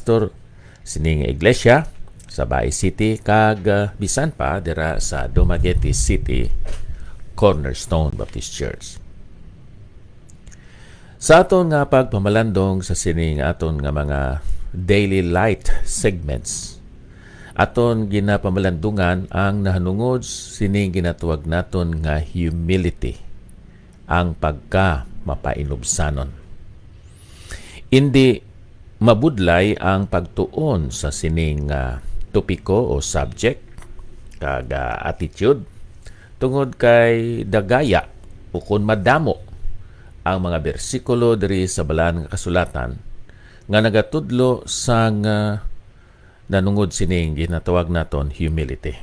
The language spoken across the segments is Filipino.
pastor sining iglesia sa Bay City kag bisan pa dira sa Dumaguete City Cornerstone Baptist Church. Sa aton nga pagpamalandong sa sining aton nga mga daily light segments, aton ginapamalandungan ang nahanungod sining ginatuwag naton nga humility, ang pagka mapainubsanon. Hindi mabudlay ang pagtuon sa sining topiko o subject kag attitude tungod kay dagaya o kun madamo ang mga bersikulo diri sa balaan nga kasulatan nga nagatudlo sa nanungod sining ginatawag naton humility.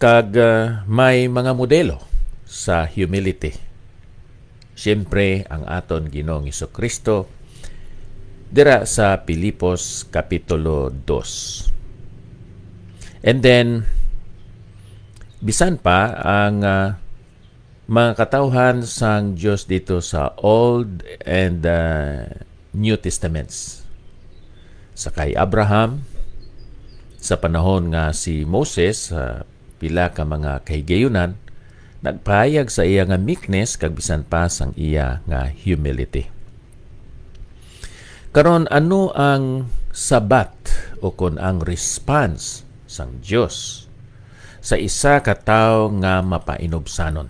Kag may mga modelo sa humility. Siyempre, ang aton Ginoong Jesucristo dira sa Pilipos Kapitulo 2. And then, bisan pa ang mga katawhan sang Diyos dito sa Old and New Testaments. Sa kay Abraham, sa panahon nga si Moses, pila ka mga kahigayunan, nagpahayag sa iya nga meekness kag bisan pa sang iya nga humility. Karon ano ang sabat o kun ang response sang Dios sa isa ka tawo nga mapainubsanon?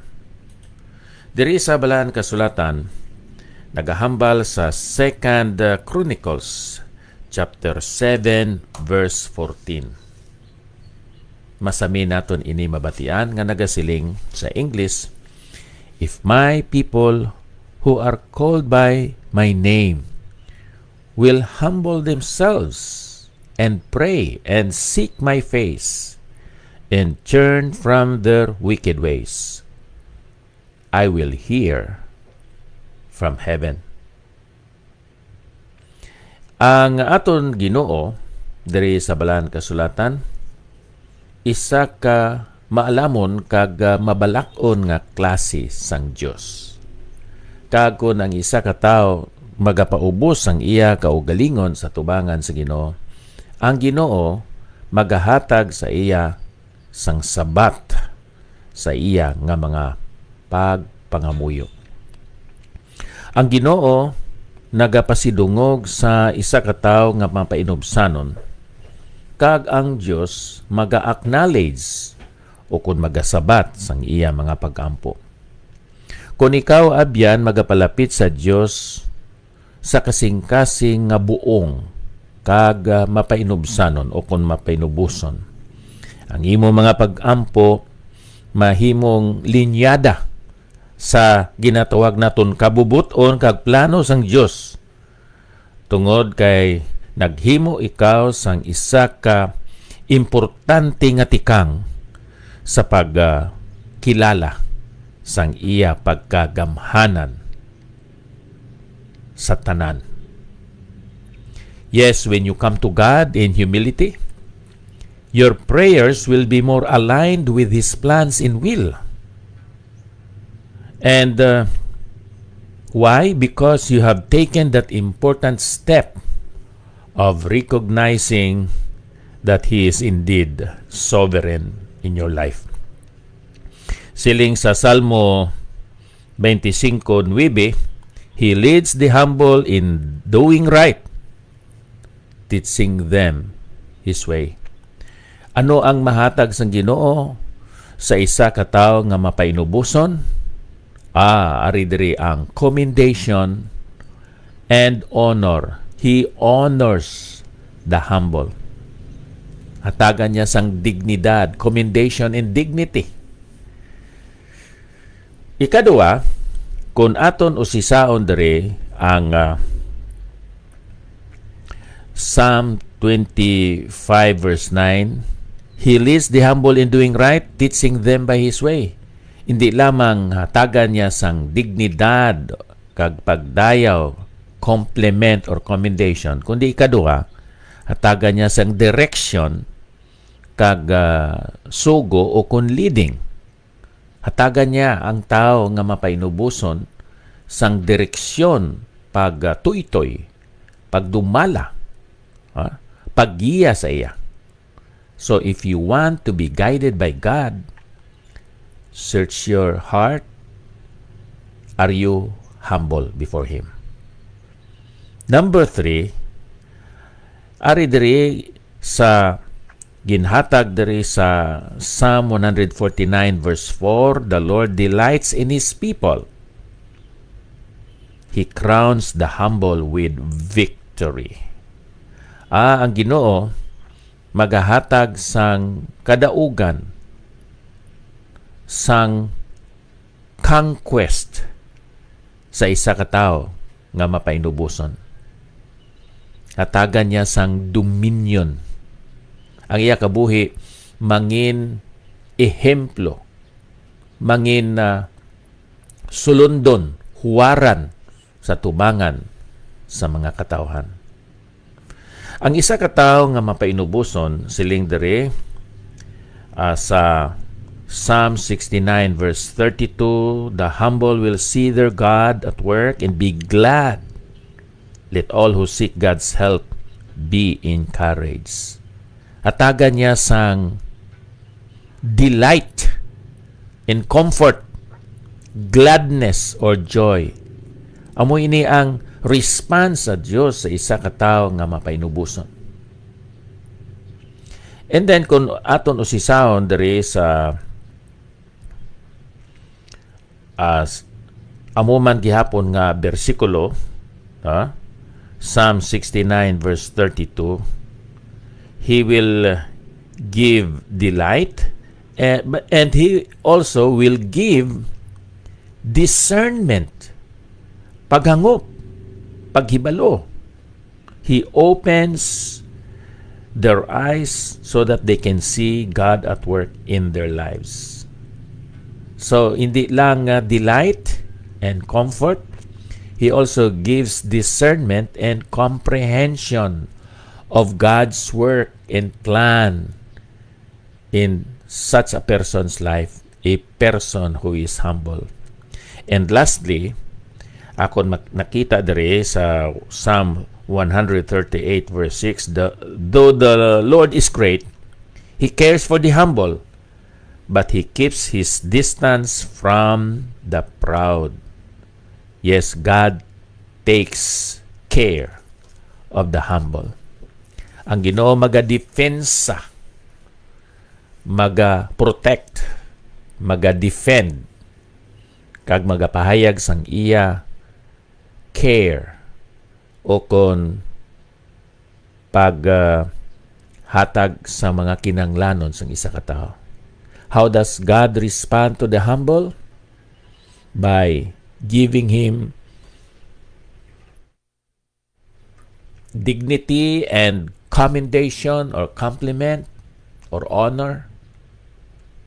Diri sa balaan kasulatan nagahambal sa 2 Chronicles chapter 7 verse 14. Masami naton ini mabatian nga nagasiling sa English, "If my people who are called by my name will humble themselves and pray and seek my face and turn from their wicked ways, I will hear from heaven." Ang aton Ginoo diri sa balaan kasulatan, isa ka maalamon kag mabalak-on nga klase sang Dios. Kag kun ang isa ka tawo magapaubos ang iya kaugalingon sa tubangan sa Ginoo, ang Ginoo magahatag sa iya sang sabat sa iya nga mga pagpangamuyo. Ang Ginoo nagapasidungog sa isa ka tawo nga mapainubsanon, kag ang Dios maga-acknowledge o kun magasabat sang iya mga pag-ampo. Kung ikaw abyan magapalapit sa Dios sa kasing-kasing nga buong kag mapainubsanon o kun mapainubuson, ang imo mga pag-ampo mahimong linyada sa ginatawag naton kabubuton kag plano sang Dios, tungod kay naghimo ikaw sang isa ka importante nga tikang sa pagkilala sang iya pagkagamhanan sa tanan. Yes, when you come to God in humility, your prayers will be more aligned with His plans and will. And why? Because you have taken that important step of recognizing that He is indeed sovereign in your life. Siling sa Salmo 25:9, He leads the humble in doing right, teaching them His way. Ano ang mahatag sang Ginoo sa isa ka tawo nga mapainubuson? Ari diri ang commendation and honor. He honors the humble. Hatagan niya sang dignidad, commendation and dignity. Ikadua, kung aton usisaon diri ang Psalm 25 verse 9, He leads the humble in doing right, teaching them by His way. Hindi lamang hatagan niya sang dignidad kag pagdayaw, compliment or commendation, kundi ikaduha, hatagan niya sang direction kag sugo o kun leading. Hatagan niya ang tao nga mapainubuson sang direksyon pag tuytoy pagdumala, paggiya sa iya. So if you want to be guided by God, search your heart. Are you humble before Him? Number 3, ari diri sa ginhatag diri sa Psalm 149 verse 4, the Lord delights in His people. He crowns the humble with victory. Ang Ginoo magahatag sang kadaugan, sang conquest sa isa ka tawo nga mapainubuson. Hatagan niya sang dominion. Ang iya kabuhi mangin ehemplo, mangin sulundon, huwaran sa tubangan sa mga katawhan. Ang isa ka tawo nga mapainubuson siling diri sa Psalm 69 verse 32, the humble will see their God at work and be glad. Let all who seek God's help be encouraged. Hatagan niya sang delight in comfort, gladness or joy. Amo ini ang response sa Dios sa isa ka tawo nga mapainubuson. And then kung aton usisahon diri sa amo man gihapon nga bersikulo, Psalm 69 verse 32, He will give delight and He also will give discernment, paghangop, paghibalo. He opens their eyes so that they can see God at work in their lives. So, hindi lang delight and comfort, He also gives discernment and comprehension of God's work and plan in such a person's life, a person who is humble. And lastly, ako nakita diri sa Psalm 138 verse 6, though the Lord is great, He cares for the humble, but He keeps His distance from the proud. Yes, God takes care of the humble. Ang Ginoo maga-defensa, maga-protect, maga-defend, kag magapahayag sang iya care o kon hatag sa mga kinanglanon sang isa ka tawo. How does God respond to the humble? By giving him dignity and commendation or compliment or honor.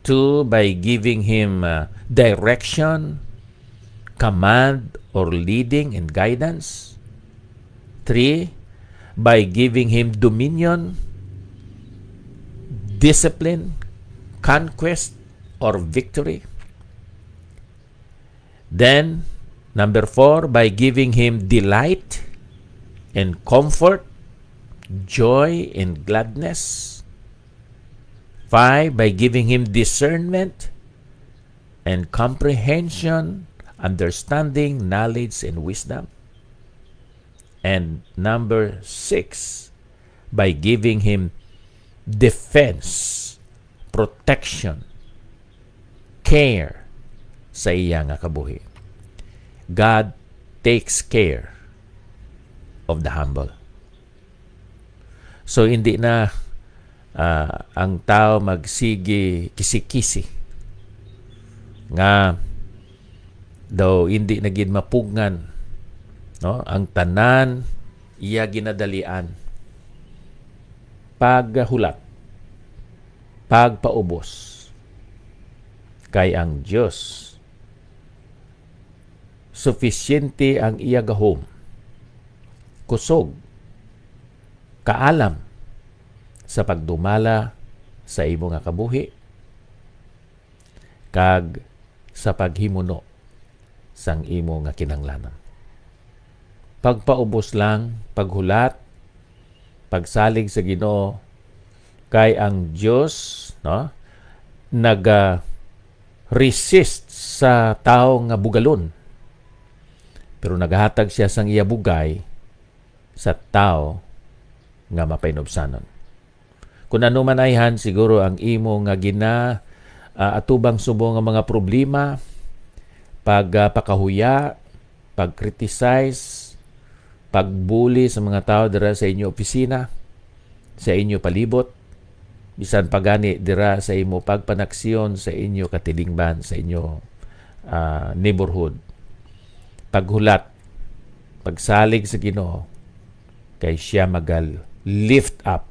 2, by giving him direction, command, or leading and guidance. 3, by giving him dominion, discipline, conquest, or victory. Then, number 4, by giving him delight and comfort, joy and gladness. 5, by giving him discernment and comprehension, understanding, knowledge, and wisdom. And number 6, by giving him defense, protection, care sa iya nga kabuhi. God takes care of the humble. So, hindi na ang tao magsigi kisi-kisi nga daw hindi na gid mapugnan, no? Ang tanan iya ginadalian, paghulat, pagpaubos, kay ang Dios sufisyente ang iya gahom, kusog, kaalam sa pagdumala sa imo nga kabuhi kag sa paghimuno sang imo nga kinanglanon. pagpaubos lang, paghulat, pagsalig sa Ginoo, kay ang Dios, no, resist sa tao nga bugalon. Pero naghatag siya sang iya bugay sa tao nga mapainobsanon. Kung ano man ayhan, siguro ang imo nga atubang subo nga mga problema, pagpakahuya, pag-criticize, pagbuli sa mga tao dira sa inyo opisina, sa inyo palibot, bisan pagani dira sa imo pagpanaksyon sa inyo katilingban, sa inyo neighborhood. Paghulat, pagsalig sa Ginoo, kay siya magal lift up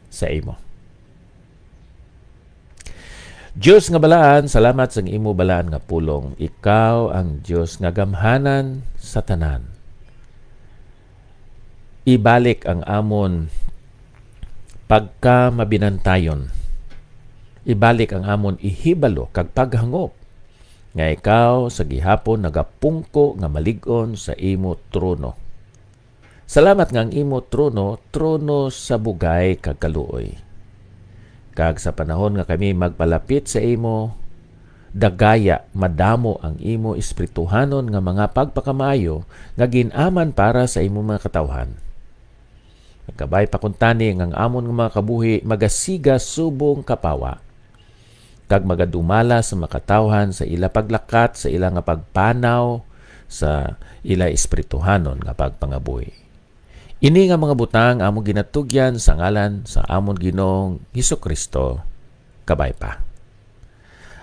sa imo. Diyos nga balaan, salamat sa imo balaan nga pulong. Ikaw ang Diyos nga gamhanan sa tanan. Ibalik ang amon pagka mabinantayon. Ibalik ang amon ihibalo kag paghangop nga ikaw sa gihapon nagapungko nga malig-on sa imo trono. Salamat nga ang imo trono sa bugay kag kaluoy. Kag sa panahon nga kami magpalapit sa imo, dagaya madamo ang imo espirituhanon nga mga pagpakamayo nga ginaman para sa imo mga katawhan. Nagkabay pakuntani ang amon nga mga kabuhi magasiga subong kapawa. Kag magadumala sa makatawhan sa ila paglakat, sa ila nga pagpanaw, sa ila espirituhanon nga pagpangabuhi. Ini nga mga butang among ginatugyan sa ngalan sa amon Ginoong Hesukristo. Kabay pa.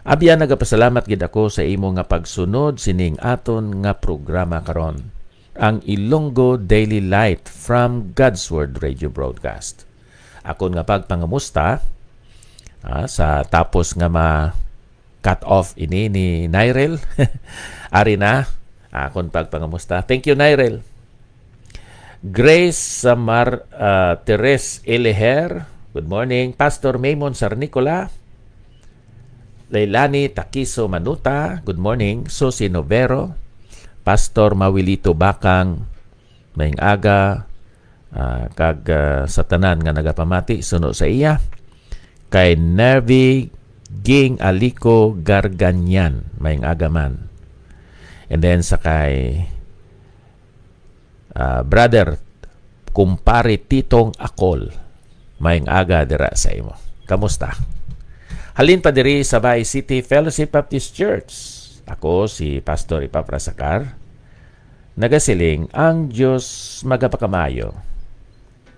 Abyan nagapasalamat gid ako sa imo nga pagsunod sining aton nga programa karon, ang Ilonggo Daily Light from God's Word Radio Broadcast. Akon nga pagpangamusta sa tapos nga cut off ini ni Nyrel. Ari na akon pagpangamusta. Thank you, Nyrel. Grace Teres Eleher, good morning. Pastor Maymon Sarnicola, Leilani Takiso Manuta, good morning. Susi Novero, Pastor Mawilito Bakang, maing aga, kag sa tanan nga nagapamati, suno sa iya. Kay Nervi Ging Aliko Garganyan, maing aga man. And then sa kay brother, kumpare Titong Akol, maing aga dira sa imo. Kamusta? Halin pa diri sa Bay City Fellowship Baptist Church. Ako si Pastor Ipaprasakar. Nagasiling ang Dios magapakamayo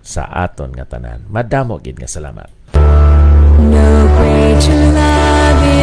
sa aton nga tanan. Madamo gid nga salamat. No greater